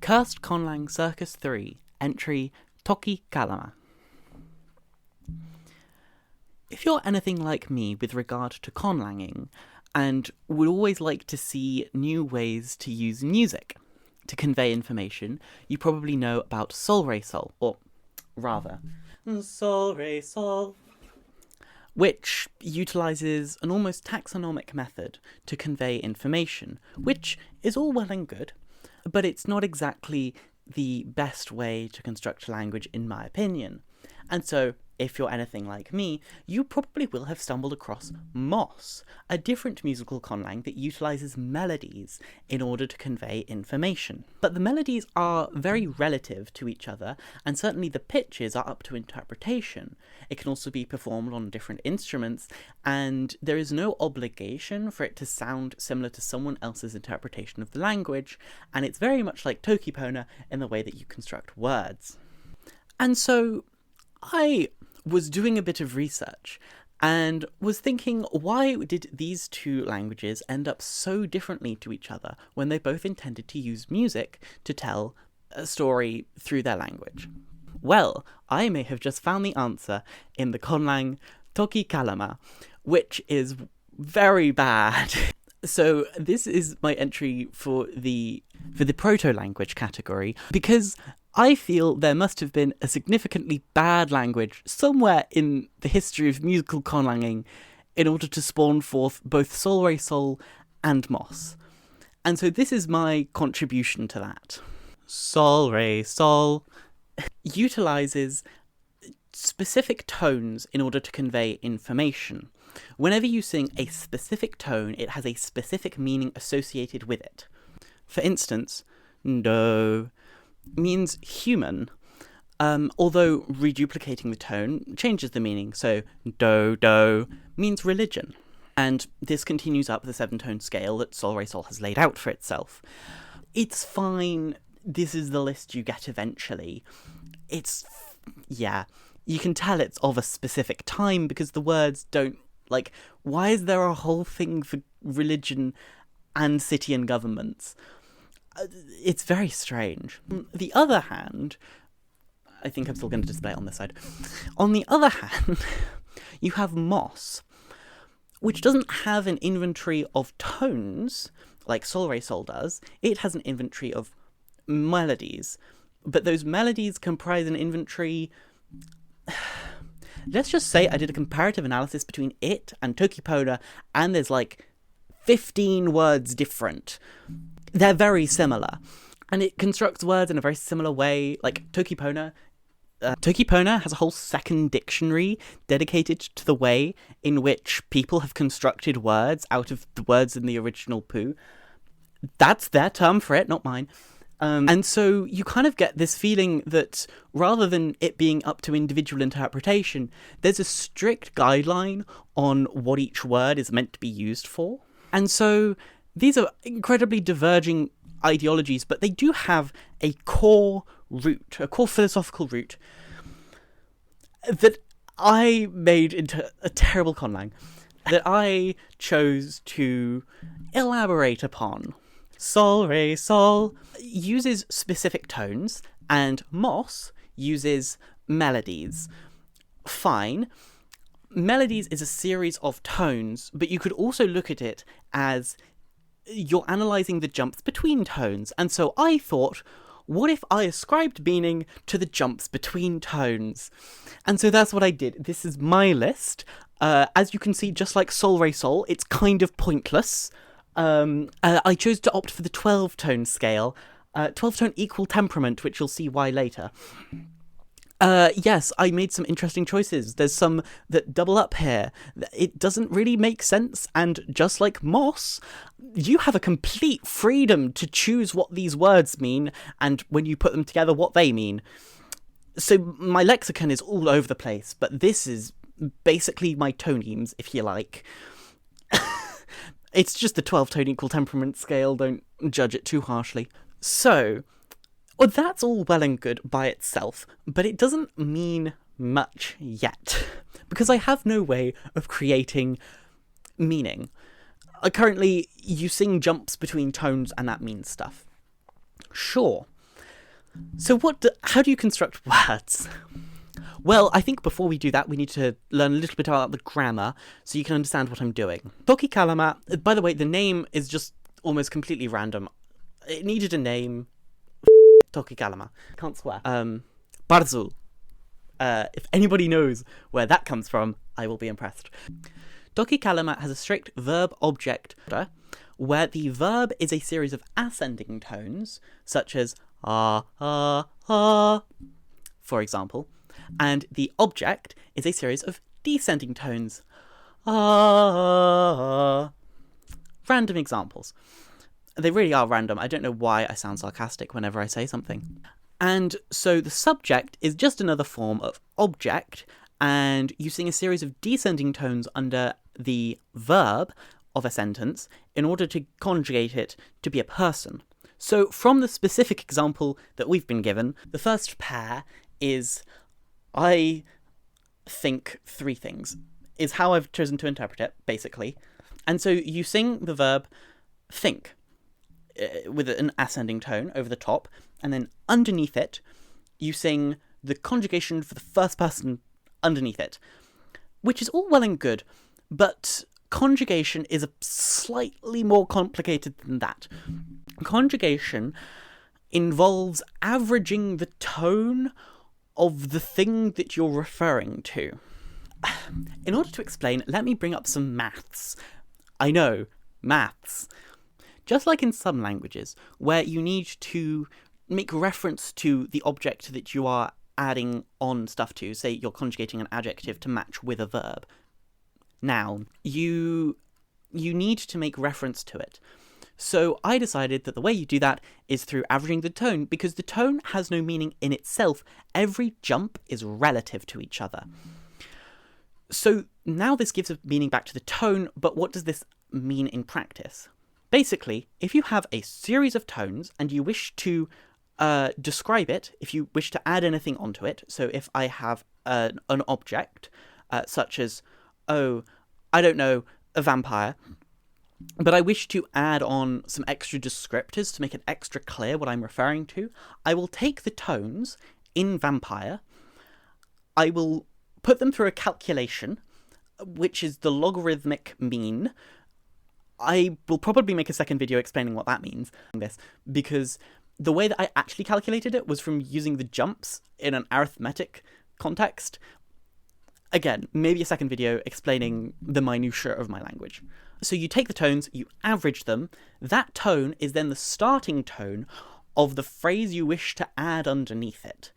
Cursed Conlang Circus 3, entry Toki Kalama. If you're anything like me with regard to conlanging, and would always like to see new ways to use music to convey information, you probably know about sol re sol, or rather, sol re sol, which utilises an almost taxonomic method to convey information, which is all well and good, but it's not exactly the best way to construct a language, in my opinion. And so, if you're anything like me, you probably will have stumbled across Moss, a different musical conlang that utilises melodies in order to convey information. But the melodies are very relative to each other, and certainly the pitches are up to interpretation. It can also be performed on different instruments, and there is no obligation for it to sound similar to someone else's interpretation of the language, and it's very much like Toki in the way that you construct words. And so, I was doing a bit of research and was thinking, why did these two languages end up so differently to each other when they both intended to use music to tell a story through their language? Well, I may have just found the answer in the conlang Toki Kalama, which is very bad. So this is my entry for the proto-language category, because I feel there must have been a significantly bad language somewhere in the history of musical conlanging in order to spawn forth both sol re sol and moss. And so this is my contribution to that. Sol re sol utilises specific tones in order to convey information. Whenever you sing a specific tone, it has a specific meaning associated with it. For instance, do means human, although reduplicating the tone changes the meaning. So do means religion, and this continues up the 7-tone scale that sol re sol has laid out for itself. It's fine. This is the list you get eventually. You can tell it's of a specific time because the words don't, like, why is there a whole thing for religion and city and governments? It's very strange. On the other hand, I think I'm still going to display it on this side. On the other hand, you have moss, which doesn't have an inventory of tones like sol re sol does. It has an inventory of melodies, but those melodies comprise an inventory. Let's just say I did a comparative analysis between it and Toki and there's like 15 words different. They're very similar, and it constructs words in a very similar way. Like Toki has a whole second dictionary dedicated to the way in which people have constructed words out of the words in the original poo. That's their term for it, not mine. And so you kind of get this feeling that rather than it being up to individual interpretation, there's a strict guideline on what each word is meant to be used for. And so these are incredibly diverging ideologies, but they do have a core root, a core philosophical root that I made into a terrible conlang that I chose to elaborate upon. Sol re sol uses specific tones, and moss uses melodies. Fine. Melodies is a series of tones, but you could also look at it as you're analysing the jumps between tones. And so I thought, what if I ascribed meaning to the jumps between tones? And so that's what I did. This is my list. As you can see, just like sol re sol, it's kind of pointless. I chose to opt for the 12-tone scale, 12-tone equal temperament, which you'll see why later. Yes, I made some interesting choices. There's some that double up here. It doesn't really make sense, and just like moss, you have a complete freedom to choose what these words mean, and when you put them together, what they mean. So my lexicon is all over the place, but this is basically my tonemes, if you like. It's just the 12-tone equal temperament scale, don't judge it too harshly. So, well, that's all well and good by itself, but it doesn't mean much yet, because I have no way of creating meaning. Currently, you sing jumps between tones and that means stuff. Sure, So how do you construct words? Well, I think before we do that, we need to learn a little bit about the grammar so you can understand what I'm doing. Toki Kalama, by the way, the name is just almost completely random. It needed a name. Toki Kalama. Can't swear. Barzul. If anybody knows where that comes from, I will be impressed. Toki Kalama has a strict verb-object order where the verb is a series of ascending tones, such as for example, and the object is a series of descending tones. Random examples. They really are random. I don't know why I sound sarcastic whenever I say something. And so the subject is just another form of object, and you sing a series of descending tones under the verb of a sentence in order to conjugate it to be a person. So from the specific example that we've been given, the first pair is I think three things, is how I've chosen to interpret it, basically. And so you sing the verb think with an ascending tone over the top, and then underneath it, you sing the conjugation for the first person underneath it, which is all well and good, but conjugation is slightly more complicated than that. Conjugation involves averaging the tone of the thing that you're referring to. In order to explain, let me bring up some maths. I know, maths. Just like in some languages, where you need to make reference to the object that you are adding on stuff to, say you're conjugating an adjective to match with a verb, noun, you need to make reference to it. So I decided that the way you do that is through averaging the tone, because the tone has no meaning in itself. Every jump is relative to each other. So now this gives a meaning back to the tone, but what does this mean in practice? Basically, if you have a series of tones and you wish to describe it, if you wish to add anything onto it, so if I have an object, such as, I don't know, a vampire, but I wish to add on some extra descriptors to make it extra clear what I'm referring to, I will take the tones in vampire, I will put them through a calculation, which is the logarithmic mean. I will probably make a second video explaining what that means, because the way that I actually calculated it was from using the jumps in an arithmetic context. Again, maybe a second video explaining the minutiae of my language. So you take the tones, you average them, that tone is then the starting tone of the phrase you wish to add underneath it.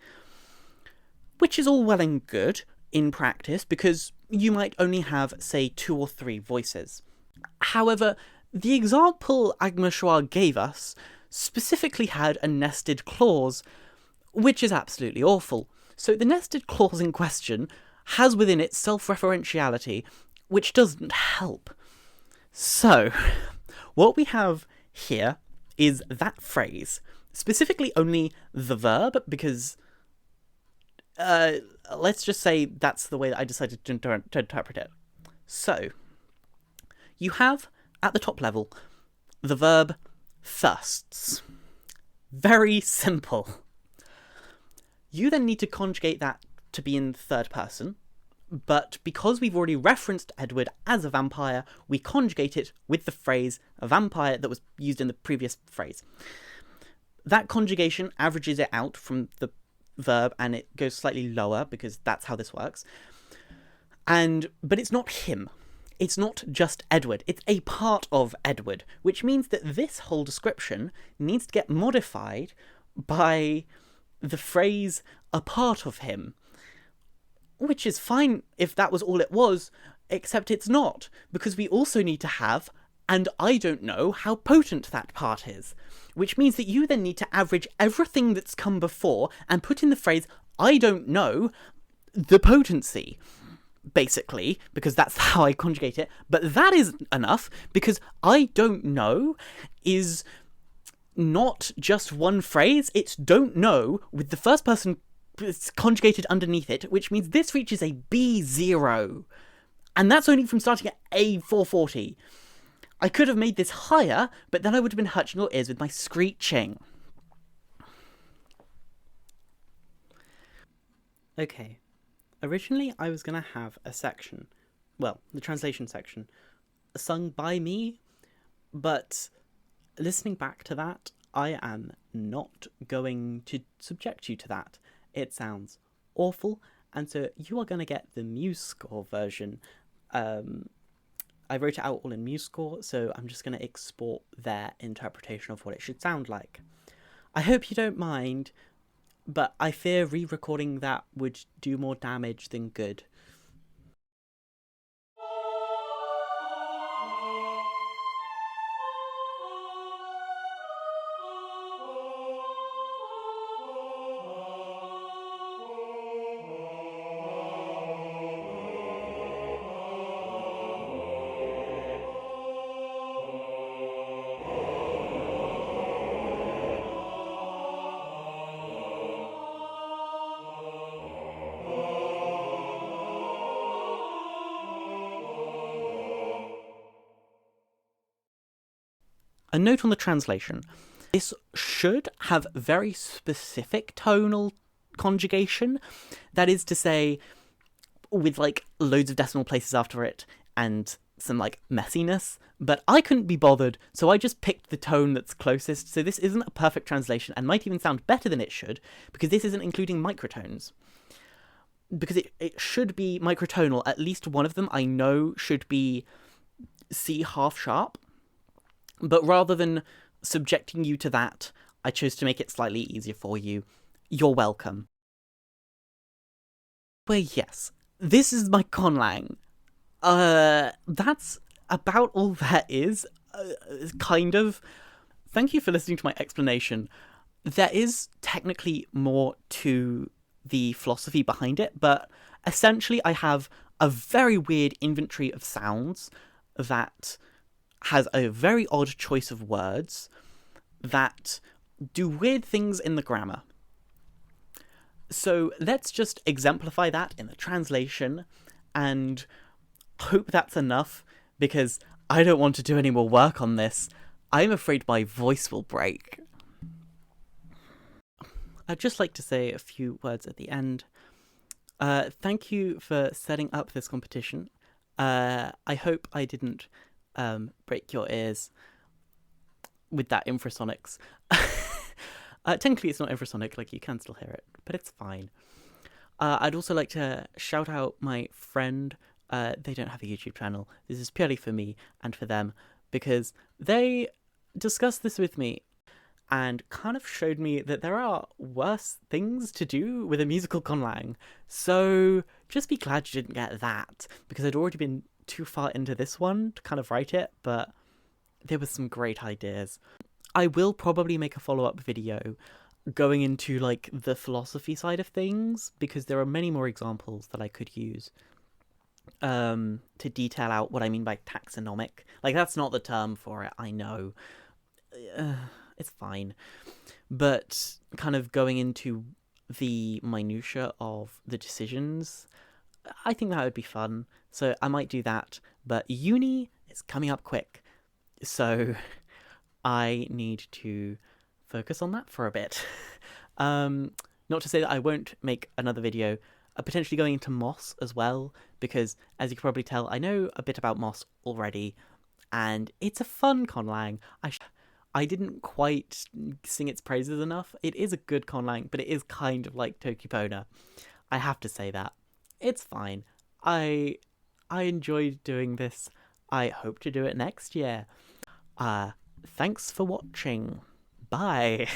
Which is all well and good in practice, because you might only have, say, 2 or 3 voices. However, the example Agma gave us specifically had a nested clause, which is absolutely awful. So the nested clause in question has within it self-referentiality, which doesn't help. So, what we have here is that phrase, specifically only the verb, because let's just say that's the way that I decided to interpret it. So, you have, at the top level, the verb thirsts. Very simple. You then need to conjugate that to be in third person, but because we've already referenced Edward as a vampire, we conjugate it with the phrase a vampire that was used in the previous phrase. That conjugation averages it out from the verb, and it goes slightly lower because that's how this works. But it's not him. It's not just Edward, it's a part of Edward, which means that this whole description needs to get modified by the phrase a part of him. Which is fine if that was all it was, except it's not, because we also need to have, and I don't know how potent that part is. Which means that you then need to average everything that's come before and put in the phrase, I don't know, the potency. Basically, because that's how I conjugate it, but that isn't enough, because I don't know is not just one phrase, it's don't know with the first person conjugated underneath it, which means this reaches a B0, and that's only from starting at A440. I could have made this higher, but then I would have been hurting your ears with my screeching. Okay, originally I was going to have a section, well, the translation section, sung by me, but listening back to that, I am not going to subject you to that. It sounds awful, and so you are going to get the MuseScore version. I wrote it out all in MuseScore, so I'm just going to export their interpretation of what it should sound like. I hope you don't mind, but I fear re-recording that would do more damage than good. A note on the translation. This should have very specific tonal conjugation. That is to say, with like loads of decimal places after it and some like messiness. But I couldn't be bothered, so I just picked the tone that's closest. So this isn't a perfect translation and might even sound better than it should, because this isn't including microtones. Because it should be microtonal. At least one of them I know should be C half sharp. But rather than subjecting you to that, I chose to make it slightly easier for you. You're welcome. But yes, this is my conlang. That's about all that is, kind of. Thank you for listening to my explanation. There is technically more to the philosophy behind it, but essentially I have a very weird inventory of sounds that has a very odd choice of words that do weird things in the grammar. So let's just exemplify that in the translation and hope that's enough, because I don't want to do any more work on this. I'm afraid my voice will break. I'd just like to say a few words at the end. Thank you for setting up this competition. I hope I didn't break your ears with that infrasonics. Technically it's not infrasonic, like you can still hear it, but it's fine. I'd also like to shout out my friend. They don't have a YouTube channel. This is purely for me and for them, because they discussed this with me and kind of showed me that there are worse things to do with a musical conlang. So just be glad you didn't get that, because I'd already been too far into this one to kind of write it, but there were some great ideas. I will probably make a follow-up video going into like the philosophy side of things, because there are many more examples that I could use to detail out what I mean by taxonomic. Like, that's not the term for it, I know. It's fine. But kind of going into the minutiae of the decisions, I think that would be fun. So I might do that. But uni is coming up quick, so I need to focus on that for a bit. Not to say that I won't make another video, potentially going into Moss as well, because as you can probably tell, I know a bit about Moss already, and it's a fun conlang. I didn't quite sing its praises enough. It is a good conlang, but it is kind of like Toki Kalama. I have to say that. It's fine. I enjoyed doing this. I hope to do it next year. Thanks for watching. Bye.